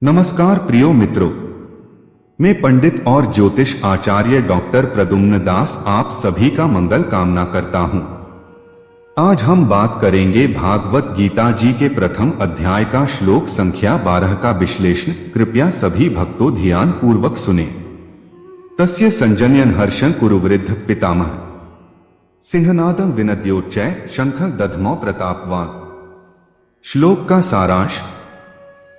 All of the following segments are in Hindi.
नमस्कार प्रियो मित्रों, मैं पंडित और ज्योतिष आचार्य डॉक्टर प्रद्युम्न दास आप सभी का मंगल कामना करता हूं। आज हम बात करेंगे भागवत गीता जी के प्रथम अध्याय का श्लोक संख्या 12 का विश्लेषण। कृपया सभी भक्तों ध्यान पूर्वक सुने। तस्य संजनयन हर्षं कुरुवृद्ध पितामह सिंहनादं विनद्योच्चै शंख दधमौ प्रतापवान। श्लोक का सारांश।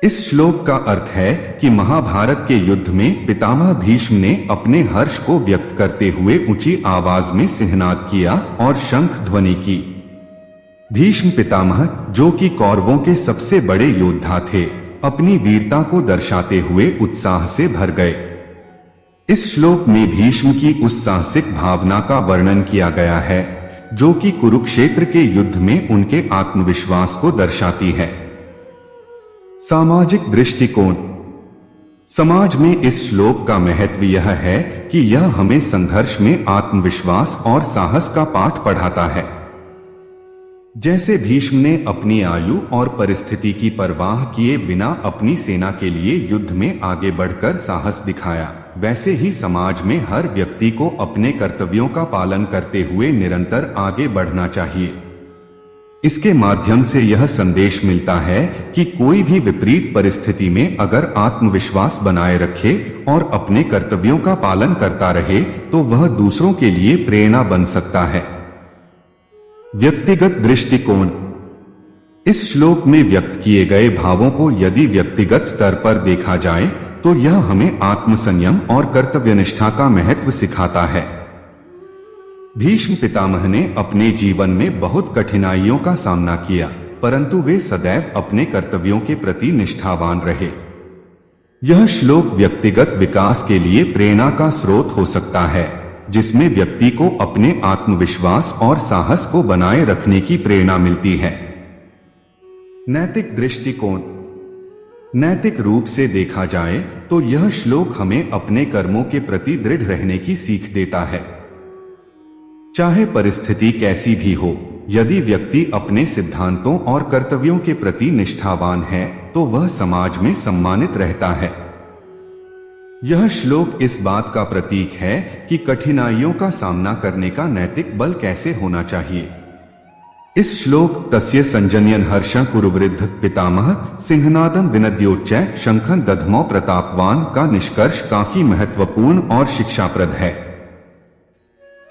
इस श्लोक का अर्थ है कि महाभारत के युद्ध में पितामह भीष्म ने अपने हर्ष को व्यक्त करते हुए ऊंची आवाज में सिंहनाद किया और शंख ध्वनि की। भीष्म पितामह, जो कि कौरवों के सबसे बड़े योद्धा थे, अपनी वीरता को दर्शाते हुए उत्साह से भर गए। इस श्लोक में भीष्म की उस साहसिक भावना का वर्णन किया गया है जो कि कुरुक्षेत्र के युद्ध में उनके आत्मविश्वास को दर्शाती है। सामाजिक दृष्टिकोण। समाज में इस श्लोक का महत्व यह है कि यह हमें संघर्ष में आत्मविश्वास और साहस का पाठ पढ़ाता है। जैसे भीष्म ने अपनी आयु और परिस्थिति की परवाह किए बिना अपनी सेना के लिए युद्ध में आगे बढ़कर साहस दिखाया, वैसे ही समाज में हर व्यक्ति को अपने कर्तव्यों का पालन करते हुए निरंतर आगे बढ़ना चाहिए। इसके माध्यम से यह संदेश मिलता है कि कोई भी विपरीत परिस्थिति में अगर आत्मविश्वास बनाए रखे और अपने कर्तव्यों का पालन करता रहे तो वह दूसरों के लिए प्रेरणा बन सकता है। व्यक्तिगत दृष्टिकोण। इस श्लोक में व्यक्त किए गए भावों को यदि व्यक्तिगत स्तर पर देखा जाए तो यह हमें आत्मसंयम और कर्तव्यनिष्ठा का महत्व सिखाता है। भीष्म पितामह ने अपने जीवन में बहुत कठिनाइयों का सामना किया, परंतु वे सदैव अपने कर्तव्यों के प्रति निष्ठावान रहे। यह श्लोक व्यक्तिगत विकास के लिए प्रेरणा का स्रोत हो सकता है, जिसमें व्यक्ति को अपने आत्मविश्वास और साहस को बनाए रखने की प्रेरणा मिलती है। नैतिक दृष्टिकोण। नैतिक रूप से देखा जाए तो यह श्लोक हमें अपने कर्मों के प्रति दृढ़ रहने की सीख देता है। चाहे परिस्थिति कैसी भी हो, यदि व्यक्ति अपने सिद्धांतों और कर्तव्यों के प्रति निष्ठावान है तो वह समाज में सम्मानित रहता है। यह श्लोक इस बात का प्रतीक है कि कठिनाइयों का सामना करने का नैतिक बल कैसे होना चाहिए। इस श्लोक तस्य संजनयन हर्षं कुरुवृद्ध पितामह सिंहनादं विनद्योच्चै शंखं दधमौ प्रतापवान का निष्कर्ष काफी महत्वपूर्ण और शिक्षाप्रद है।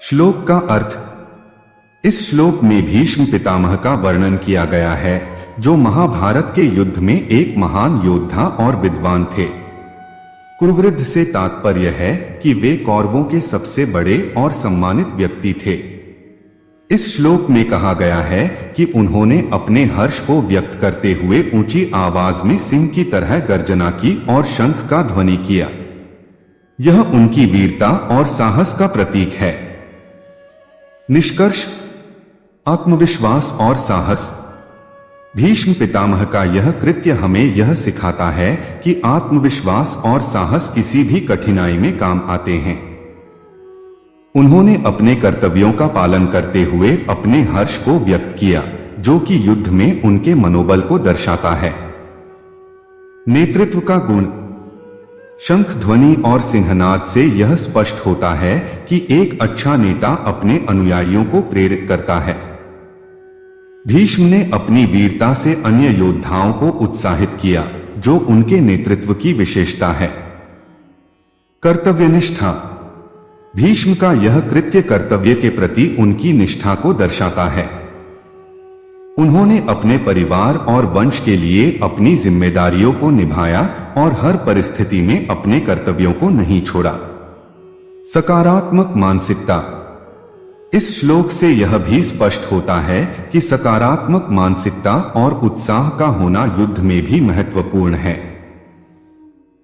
श्लोक का अर्थ। इस श्लोक में भीष्म पितामह का वर्णन किया गया है, जो महाभारत के युद्ध में एक महान योद्धा और विद्वान थे। कुरुवृद्ध से तात्पर्य है कि वे कौरवों के सबसे बड़े और सम्मानित व्यक्ति थे। इस श्लोक में कहा गया है कि उन्होंने अपने हर्ष को व्यक्त करते हुए ऊंची आवाज में सिंह की तरह गर्जना की और शंख का ध्वनि किया। यह उनकी वीरता और साहस का प्रतीक है। निष्कर्ष। आत्मविश्वास और साहस। भीष्म पितामह का यह कृत्य हमें यह सिखाता है कि आत्मविश्वास और साहस किसी भी कठिनाई में काम आते हैं। उन्होंने अपने कर्तव्यों का पालन करते हुए अपने हर्ष को व्यक्त किया, जो कि युद्ध में उनके मनोबल को दर्शाता है। नेतृत्व का गुण। शंख ध्वनि और सिंहनाद से यह स्पष्ट होता है कि एक अच्छा नेता अपने अनुयायियों को प्रेरित करता है। भीष्म ने अपनी वीरता से अन्य योद्धाओं को उत्साहित किया, जो उनके नेतृत्व की विशेषता है। कर्तव्यनिष्ठा। भीष्म का यह कृत्य कर्तव्य के प्रति उनकी निष्ठा को दर्शाता है। उन्होंने अपने परिवार और वंश के लिए अपनी जिम्मेदारियों को निभाया और हर परिस्थिति में अपने कर्तव्यों को नहीं छोड़ा। सकारात्मक मानसिकता। इस श्लोक से यह भी स्पष्ट होता है कि सकारात्मक मानसिकता और उत्साह का होना युद्ध में भी महत्वपूर्ण है।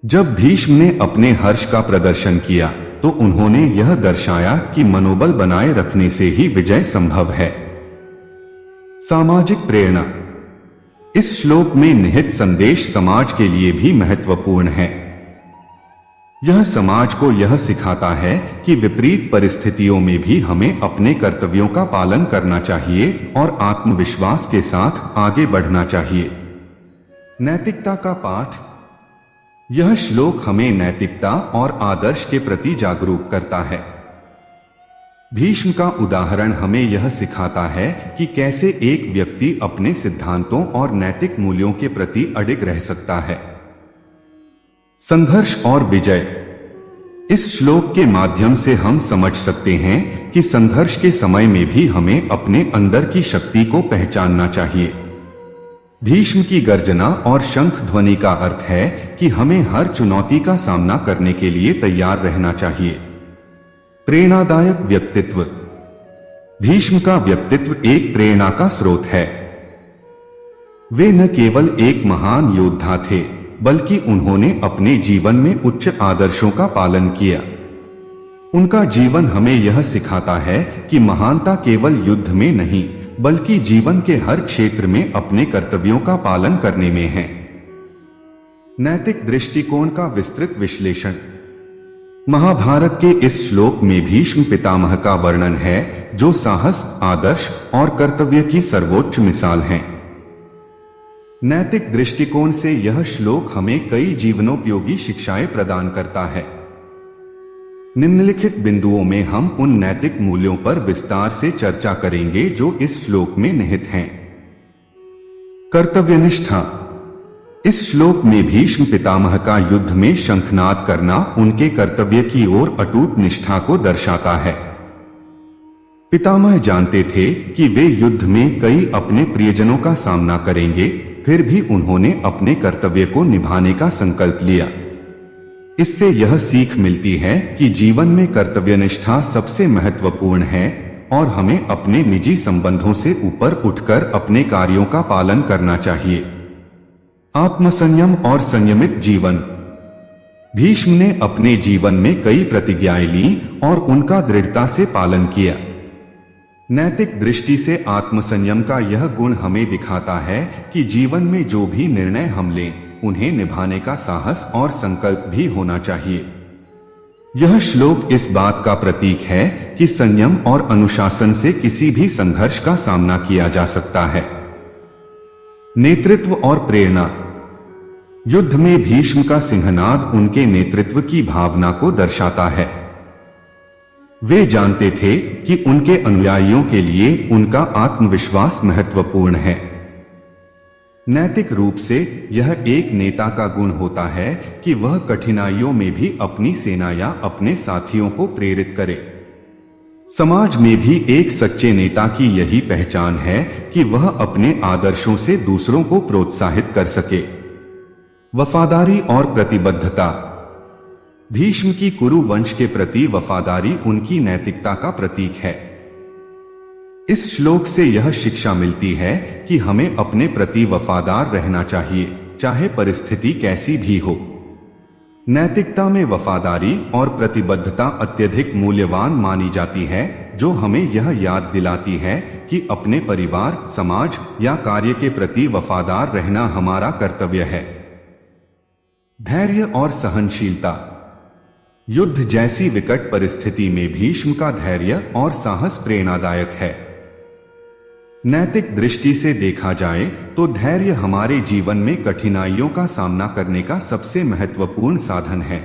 जब भीष्म ने अपने हर्ष का प्रदर्शन किया तो उन्होंने यह दर्शाया कि मनोबल बनाए रखने से ही विजय संभव है। सामाजिक प्रेरणा। इस श्लोक में निहित संदेश समाज के लिए भी महत्वपूर्ण है। यह समाज को यह सिखाता है कि विपरीत परिस्थितियों में भी हमें अपने कर्तव्यों का पालन करना चाहिए और आत्मविश्वास के साथ आगे बढ़ना चाहिए। नैतिकता का पाठ। यह श्लोक हमें नैतिकता और आदर्श के प्रति जागरूक करता है। भीष्म का उदाहरण हमें यह सिखाता है कि कैसे एक व्यक्ति अपने सिद्धांतों और नैतिक मूल्यों के प्रति अडिग रह सकता है। संघर्ष और विजय। इस श्लोक के माध्यम से हम समझ सकते हैं कि संघर्ष के समय में भी हमें अपने अंदर की शक्ति को पहचानना चाहिए। भीष्म की गर्जना और शंख ध्वनि का अर्थ है कि हमें हर चुनौती का सामना करने के लिए तैयार रहना चाहिए। प्रेरणादायक व्यक्तित्व। भीष्म का व्यक्तित्व एक प्रेरणा का स्रोत है। वे न केवल एक महान योद्धा थे, बल्कि उन्होंने अपने जीवन में उच्च आदर्शों का पालन किया। उनका जीवन हमें यह सिखाता है कि महानता केवल युद्ध में नहीं, बल्कि जीवन के हर क्षेत्र में अपने कर्तव्यों का पालन करने में है। नैतिक दृष्टिकोण का विस्तृत विश्लेषण। महाभारत के इस श्लोक में भीष्म पितामह का वर्णन है, जो साहस, आदर्श और कर्तव्य की सर्वोच्च मिसाल हैं। नैतिक दृष्टिकोण से यह श्लोक हमें कई जीवनोपयोगी शिक्षाएं प्रदान करता है। निम्नलिखित बिंदुओं में हम उन नैतिक मूल्यों पर विस्तार से चर्चा करेंगे जो इस श्लोक में निहित हैं। कर्तव्यनिष्ठा। इस श्लोक में भीष्म पितामह का युद्ध में शंखनाद करना उनके कर्तव्य की ओर अटूट निष्ठा को दर्शाता है। पितामह जानते थे कि वे युद्ध में कई अपने प्रियजनों का सामना करेंगे, फिर भी उन्होंने अपने कर्तव्य को निभाने का संकल्प लिया। इससे यह सीख मिलती है कि जीवन में कर्तव्यनिष्ठा सबसे महत्वपूर्ण है और हमें अपने निजी संबंधों से ऊपर उठकर अपने कार्यों का पालन करना चाहिए। आत्मसंयम और संयमित जीवन। भीष्म ने अपने जीवन में कई प्रतिज्ञाएं ली और उनका दृढ़ता से पालन किया। नैतिक दृष्टि से आत्मसंयम का यह गुण हमें दिखाता है कि जीवन में जो भी निर्णय हम लें, उन्हें निभाने का साहस और संकल्प भी होना चाहिए। यह श्लोक इस बात का प्रतीक है कि संयम और अनुशासन से किसी भी संघर्ष का सामना किया जा सकता है। नेतृत्व और प्रेरणा। युद्ध में भीष्म का सिंहनाद उनके नेतृत्व की भावना को दर्शाता है। वे जानते थे कि उनके अनुयायियों के लिए उनका आत्मविश्वास महत्वपूर्ण है। नैतिक रूप से यह एक नेता का गुण होता है कि वह कठिनाइयों में भी अपनी सेना या अपने साथियों को प्रेरित करे। समाज में भी एक सच्चे नेता की यही पहचान है कि वह अपने आदर्शों से दूसरों को प्रोत्साहित कर सके। वफादारी और प्रतिबद्धता। भीष्म की कुरु वंश के प्रति वफादारी उनकी नैतिकता का प्रतीक है। इस श्लोक से यह शिक्षा मिलती है कि हमें अपने प्रति वफादार रहना चाहिए, चाहे परिस्थिति कैसी भी हो। नैतिकता में वफादारी और प्रतिबद्धता अत्यधिक मूल्यवान मानी जाती है, जो हमें यह याद दिलाती है कि अपने परिवार, समाज या कार्य के प्रति वफादार रहना हमारा कर्तव्य है। धैर्य और सहनशीलता। युद्ध जैसी विकट परिस्थिति में भीष्म का धैर्य और साहस प्रेरणादायक है। नैतिक दृष्टि से देखा जाए तो धैर्य हमारे जीवन में कठिनाइयों का सामना करने का सबसे महत्वपूर्ण साधन है।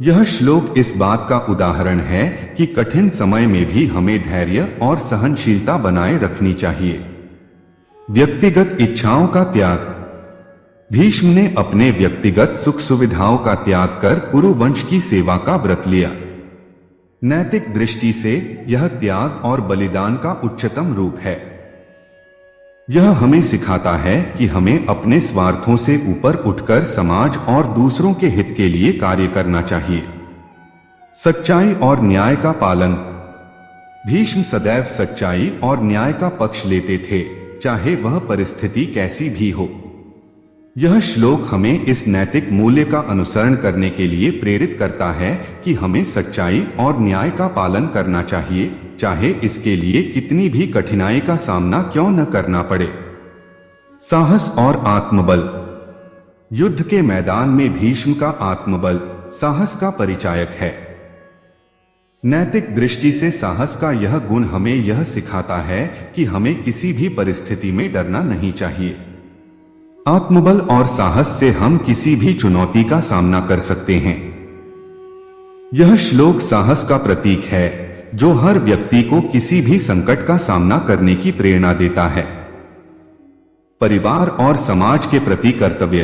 यह श्लोक इस बात का उदाहरण है कि कठिन समय में भी हमें धैर्य और सहनशीलता बनाए रखनी चाहिए। व्यक्तिगत इच्छाओं का त्याग। भीष्म ने अपने व्यक्तिगत सुख सुविधाओं का त्याग कर कुरु वंश की सेवा का व्रत लिया। नैतिक दृष्टि से यह त्याग और बलिदान का उच्चतम रूप है। यह हमें सिखाता है कि हमें अपने स्वार्थों से ऊपर उठकर समाज और दूसरों के हित के लिए कार्य करना चाहिए। सच्चाई और न्याय का पालन। भीष्म सदैव सच्चाई और न्याय का पक्ष लेते थे, चाहे वह परिस्थिति कैसी भी हो। यह श्लोक हमें इस नैतिक मूल्य का अनुसरण करने के लिए प्रेरित करता है कि हमें सच्चाई और न्याय का पालन करना चाहिए, चाहे इसके लिए कितनी भी कठिनाई का सामना क्यों न करना पड़े। साहस और आत्मबल। युद्ध के मैदान में भीष्म का आत्मबल साहस का परिचायक है। नैतिक दृष्टि से साहस का यह गुण हमें यह सिखाता है कि हमें किसी भी परिस्थिति में डरना नहीं चाहिए। आत्मबल और साहस से हम किसी भी चुनौती का सामना कर सकते हैं। यह श्लोक साहस का प्रतीक है जो हर व्यक्ति को किसी भी संकट का सामना करने की प्रेरणा देता है। परिवार और समाज के प्रति कर्तव्य।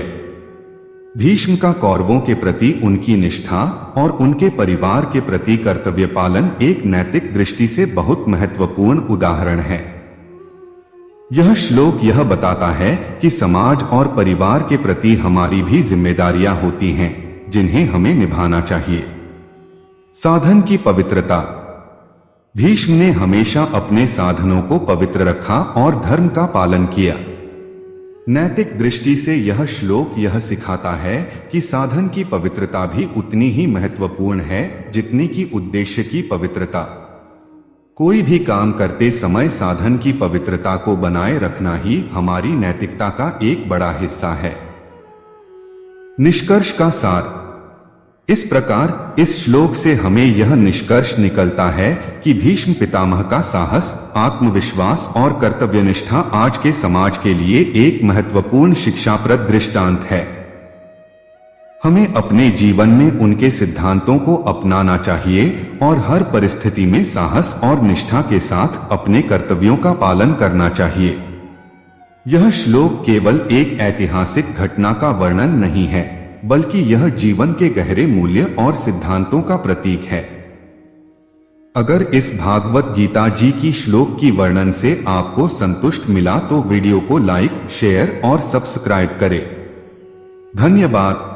भीष्म का कौरवों के प्रति उनकी निष्ठा और उनके परिवार के प्रति कर्तव्य पालन एक नैतिक दृष्टि से बहुत महत्वपूर्ण उदाहरण है। यह श्लोक यह बताता है कि समाज और परिवार के प्रति हमारी भी जिम्मेदारियां होती हैं जिन्हें हमें निभाना चाहिए। साधन की पवित्रता। भीष्म ने हमेशा अपने साधनों को पवित्र रखा और धर्म का पालन किया। नैतिक दृष्टि से यह श्लोक यह सिखाता है कि साधन की पवित्रता भी उतनी ही महत्वपूर्ण है जितनी कि उद्देश्य की पवित्रता। कोई भी काम करते समय साधन की पवित्रता को बनाए रखना ही हमारी नैतिकता का एक बड़ा हिस्सा है। निष्कर्ष का सार। इस प्रकार इस श्लोक से हमें यह निष्कर्ष निकलता है कि भीष्म पितामह का साहस, आत्मविश्वास और कर्तव्यनिष्ठा आज के समाज के लिए एक महत्वपूर्ण शिक्षाप्रद दृष्टांत है। हमें अपने जीवन में उनके सिद्धांतों को अपनाना चाहिए और हर परिस्थिति में साहस और निष्ठा के साथ अपने कर्तव्यों का पालन करना चाहिए। यह श्लोक केवल एक ऐतिहासिक घटना का वर्णन नहीं है, बल्कि यह जीवन के गहरे मूल्य और सिद्धांतों का प्रतीक है। अगर इस भागवत गीता जी की श्लोक की वर्णन से आपको संतुष्ट मिला तो वीडियो को लाइक, शेयर और सब्सक्राइब करें। धन्यवाद।